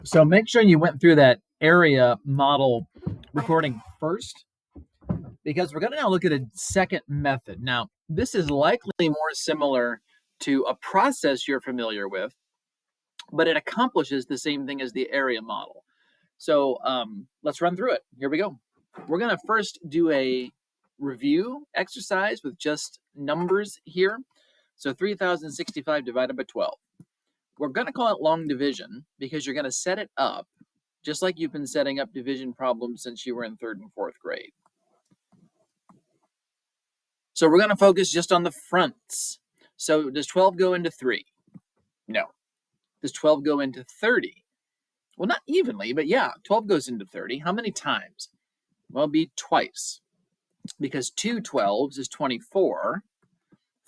So make sure you went through that area model recording first, because we're going to now look at a second method. Now, this is likely more similar to a process you're familiar with, but it accomplishes the same thing as the area model. So let's run through it. Here we go. We're going to first do a review exercise with just numbers here. So 3065 divided by 12. We're going to call it long division because you're going to set it up just like you've been setting up division problems since you were in 3rd and 4th grade. So we're going to focus just on the fronts. So does 12 go into 3? No. Does 12 go into 30? Well, not evenly, but yeah, 12 goes into 30. How many times? Well, it'll be twice, because 2 12s is 24.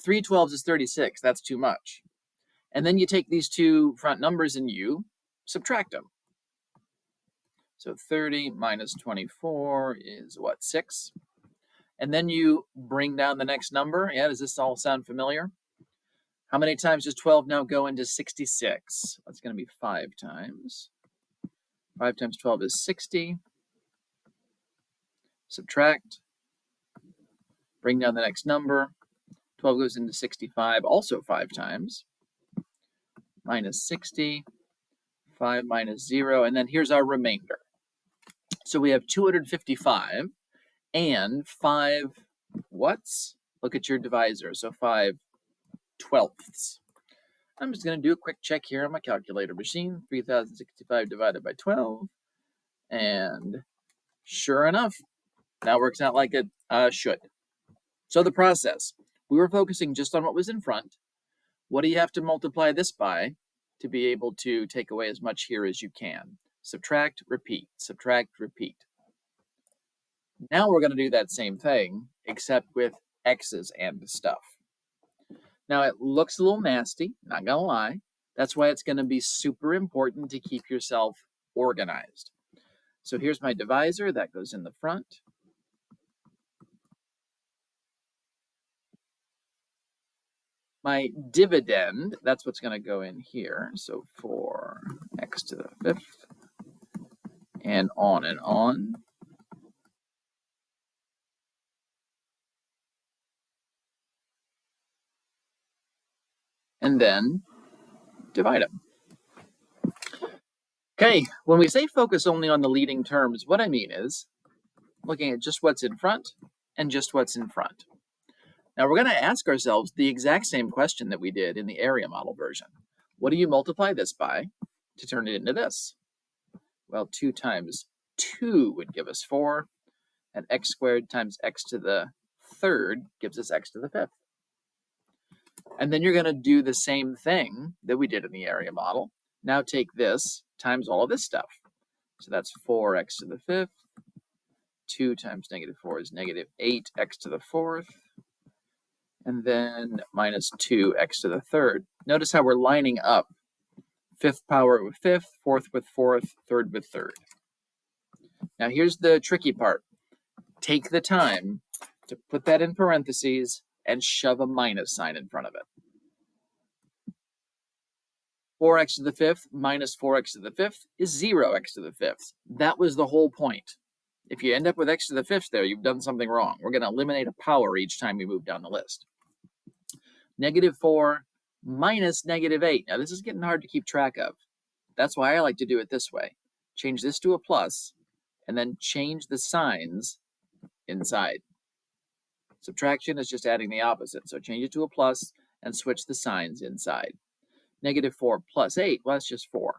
3 12s is 36. That's too much. And then you take these two front numbers and you subtract them. So 30 minus 24 is what, 6? And then you bring down the next number. Yeah, does this all sound familiar? How many times does 12 now go into 66? That's going to be 5 times. 5 times 12 is 60. Subtract. Bring down the next number. 12 goes into 65, also 5 times. Minus 60. 5 minus 0. And then here's our remainder. So we have 255 and 5 what's? Look at your divisor. So 5 twelfths. I'm just going to do a quick check here on my calculator machine. 3065 divided by 12. And sure enough, that works out like it should. So the process. We were focusing just on what was in front. What do you have to multiply this by to be able to take away as much here as you can? Subtract, repeat, subtract, repeat. Now we're going to do that same thing, except with x's and stuff. Now it looks a little nasty, not going to lie. That's why it's going to be super important to keep yourself organized. So here's my divisor, that goes in the front. My dividend, that's what's going to go in here. So 4x to the 5th, and on and on. And then divide them. Okay, when we say focus only on the leading terms, what I mean is looking at just what's in front and just what's in front. Now we're going to ask ourselves the exact same question that we did in the area model version. What do you multiply this by to turn it into this? Well, 2 times 2 would give us 4, and x squared times x to the 3rd gives us x to the 5th. And then you're going to do the same thing that we did in the area model. Now take this times all of this stuff. So that's 4x to the 5th. 2 times negative 4 is negative 8x to the 4th. And then minus 2x to the 3rd. Notice how we're lining up 5th power with 5th, 4th with 4th, 3rd with 3rd. Now here's the tricky part. Take the time to put that in parentheses and shove a minus sign in front of it. 4x to the 5th minus 4x to the 5th is 0x to the 5th. That was the whole point. If you end up with x to the 5th there, you've done something wrong. We're going to eliminate a power each time we move down the list. Negative 4 minus negative 8. Now this is getting hard to keep track of. That's why I like to do it this way. Change this to a plus, and then change the signs inside. Subtraction is just adding the opposite. So change it to a plus and switch the signs inside. Negative 4 plus 8, well, that's just 4.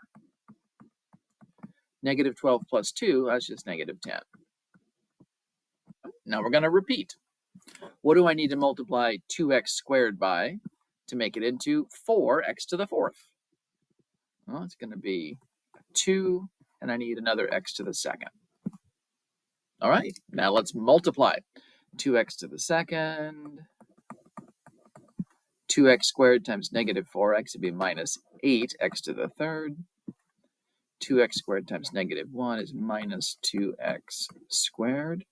Negative 12 plus 2, that's just negative 10. Now we're going to repeat. What do I need to multiply 2x squared by to make it into 4x to the 4th? Well, it's going to be 2, and I need another x to the 2nd. All right, now let's multiply. 2x to the 2nd. 2x squared times negative 4x would be minus 8x to the 3rd. 2x squared times negative 1 is minus 2x squared.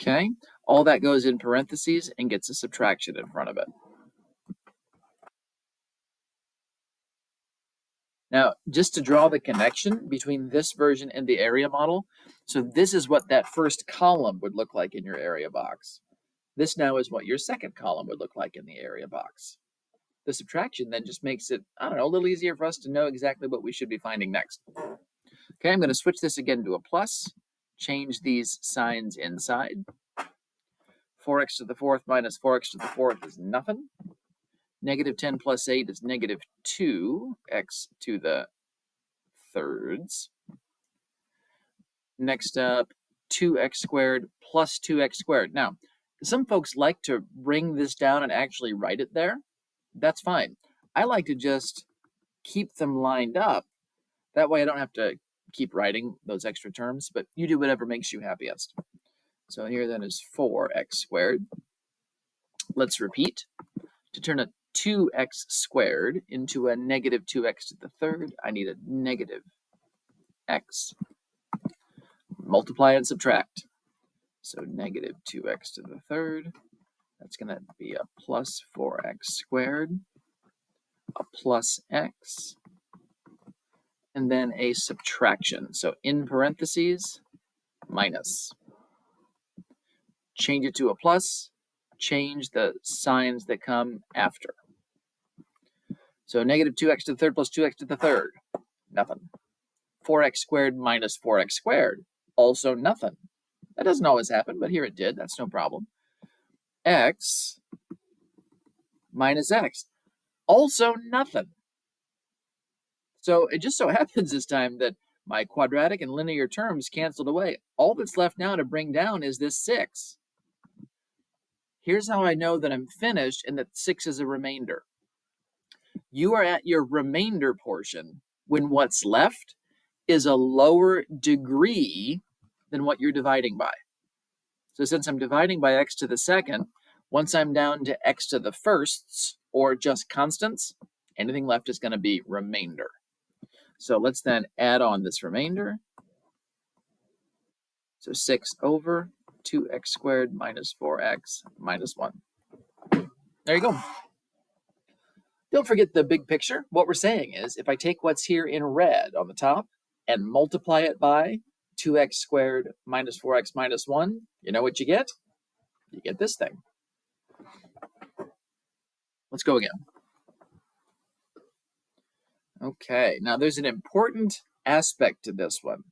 Okay, all that goes in parentheses and gets a subtraction in front of it. Now, just to draw the connection between this version and the area model, so this is what that first column would look like in your area box. This now is what your second column would look like in the area box. The subtraction then just makes it, I don't know, a little easier for us to know exactly what we should be finding next. Okay, I'm going to switch this again to a plus, change these signs inside. 4x to the fourth minus 4x to the fourth is nothing. Negative 10 plus 8 is negative 2x to the thirds. Next up, 2x squared plus 2x squared. Now, some folks like to bring this down and actually write it there. That's fine. I like to just keep them lined up. That way I don't have to keep writing those extra terms, but you do whatever makes you happiest. So here then is 4x squared. Let's repeat. To turn a 2x squared into a negative 2x to the third, I need a negative x. Multiply and subtract. So negative 2x to the third, that's going to be a plus 4x squared, a plus x, and then a subtraction. So in parentheses, minus. Change it to a plus, change the signs that come after. So negative 2x to the third plus 2x to the third, nothing. 4x squared minus 4x squared, also nothing. That doesn't always happen, but here it did. That's no problem. X minus x, also nothing. So it just so happens this time that my quadratic and linear terms canceled away. All that's left now to bring down is this 6. Here's how I know that I'm finished and that 6 is a remainder. You are at your remainder portion when what's left is a lower degree than what you're dividing by. So since I'm dividing by x to the second, once I'm down to x to the firsts, or just constants, anything left is going to be remainder. So let's then add on this remainder. So 6 over 2x squared minus 4x minus 1. There you go. Don't forget the big picture. What we're saying is, if I take what's here in red on the top and multiply it by 2x squared minus 4x minus 1, you know what you get? You get this thing. Let's go again. Okay, now there's an important aspect to this one.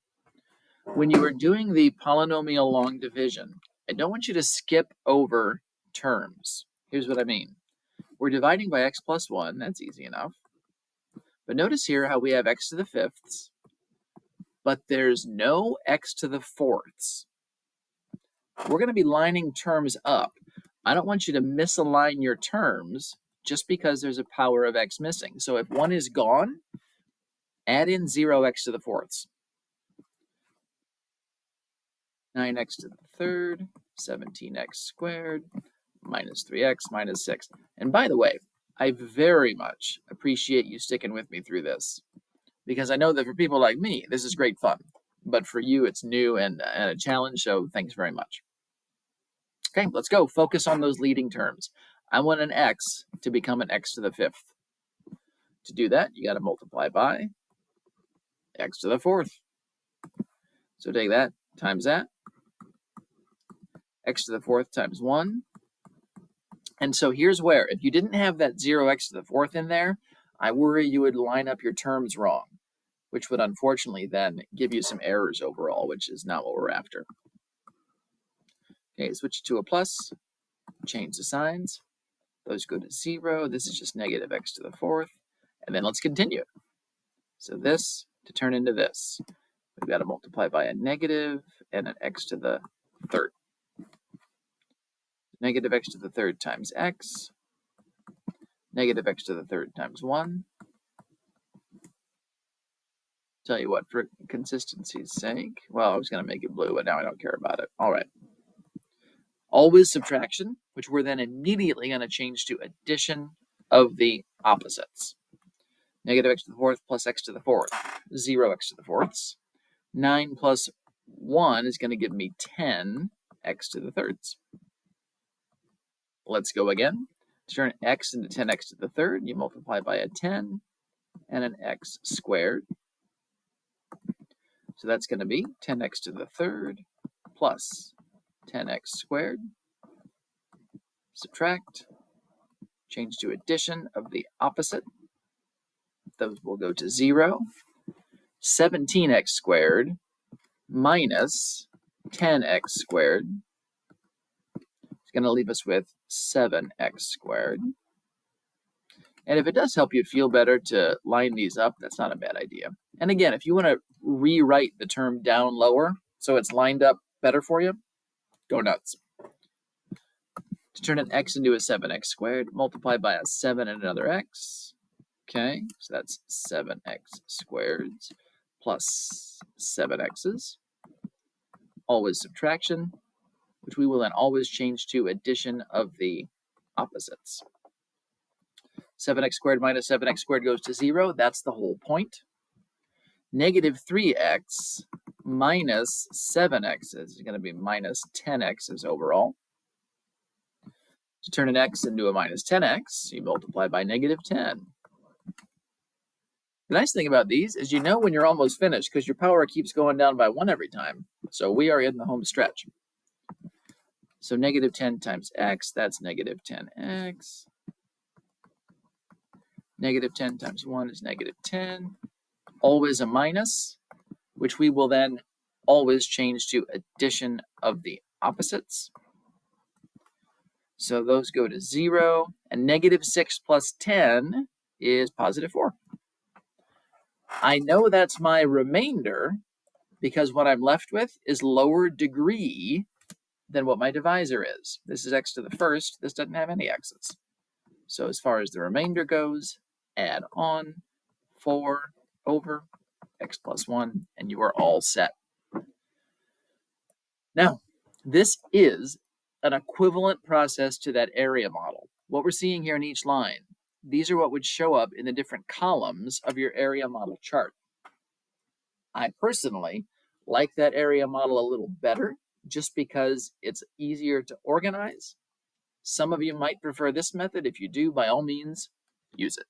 When you are doing the polynomial long division, I don't want you to skip over terms. Here's what I mean. We're dividing by x plus 1. That's easy enough. But notice here how we have x to the fifths, but there's no x to the fourths. We're going to be lining terms up. I don't want you to misalign your terms just because there's a power of x missing. So if 1 is gone, add in 0x to the fourths. 9x to the third, 17x squared, minus 3x minus 6. And by the way, I very much appreciate you sticking with me through this, because I know that for people like me, this is great fun. But for you, it's new and a challenge, so thanks very much. Okay, let's go. Focus on those leading terms. I want an x to become an x to the fifth. To do that, you got to multiply by x to the fourth. So take that times that. X to the fourth times 1. And so here's where, if you didn't have that 0x to the fourth in there, I worry you would line up your terms wrong, which would unfortunately then give you some errors overall, which is not what we're after. Okay, switch it to a plus, change the signs. Those go to 0. This is just negative x to the fourth. And then let's continue. So this to turn into this, we've got to multiply by a negative and an x to the third. Negative x to the third times x, negative x to the third times 1. Tell you what, for consistency's sake, well, I was going to make it blue, but now I don't care about it. All right. Always subtraction, which we're then immediately going to change to addition of the opposites. Negative x to the fourth plus x to the fourth, 0x to the fourths. 9 plus 1 is going to give me 10x to the thirds. Let's go again. To turn x into 10x to the third, you multiply by a 10. and an x squared. So that's going to be 10x to the third plus 10x squared. Subtract, change to addition of the opposite. Those will go to 0. 17x squared minus 10x squared is going to leave us with 7x squared. And if it does help you feel better to line these up, that's not a bad idea. And again, if you want to rewrite the term down lower so it's lined up better for you, go nuts. To turn an x into a 7x squared, multiply by a 7 and another x. Okay, so that's 7x squared plus 7x's. Always subtraction, which we will then always change to addition of the opposites. 7x squared minus 7x squared goes to 0. That's the whole point. Negative 3x minus 7x is going to be minus 10x's overall. To turn an x into a minus 10x, you multiply by negative 10. The nice thing about these is you know when you're almost finished because your power keeps going down by 1 every time. So we are in the home stretch. So negative 10 times x, that's negative 10x. Negative 10 times 1 is negative 10. Always a minus, which we will then always change to addition of the opposites. So those go to 0, and negative 6 plus 10 is positive 4. I know that's my remainder because what I'm left with is lower degree than what my divisor is. This is x to the first. This doesn't have any x's. So as far as the remainder goes, add on 4 over x plus 1, and you are all set. Now, this is an equivalent process to that area model. What we're seeing here in each line, these are what would show up in the different columns of your area model chart. I personally like that area model a little better just because it's easier to organize. Some of you might prefer this method. If you do, by all means, use it.